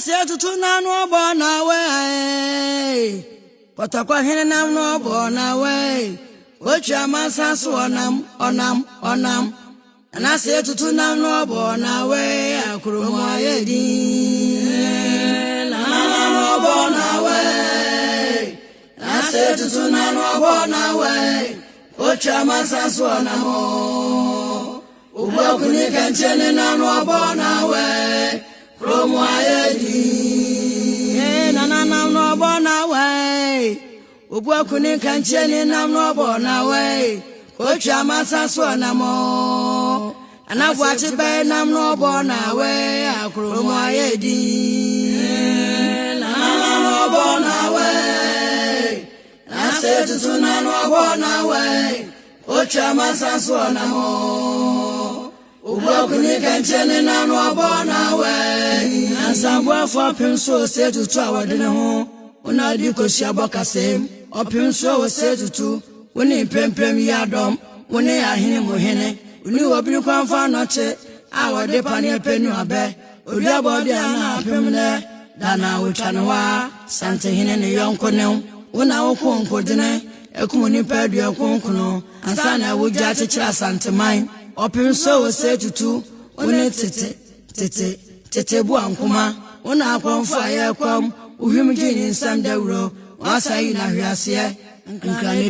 say to tuna no born away. But a quahin no born away. What your massas onam. And I say to tuna no born away. I could my no born away. I say to tuna no born away. What your massas onam. Welcome you can tell in no born away. From Yiadom, no born away. Ubwakuni can change no born away. Coach Amasa Swanamo, and I watch it by no born away. I from Yiadom, no born away. I said to no born away. Coach Amasa Swanamo. Welcome you can change no born away. And some work for Pinso said to travel dinner home. When I do Koshabaka same, or Pinso was said to two. When he Pem Yiadom, when they are Henewaa, when you open your confound not it. Our depania penny a bear, or your body and our permanent. Dana with Henewaa, Santa Hine and the young Cornell. When our corn for dinner, a community pad your concono, and Sana would judge a chance Santa mine. Open so was said to two, when it tete buankuma, when I come fire come, who him again in some day row, once I in a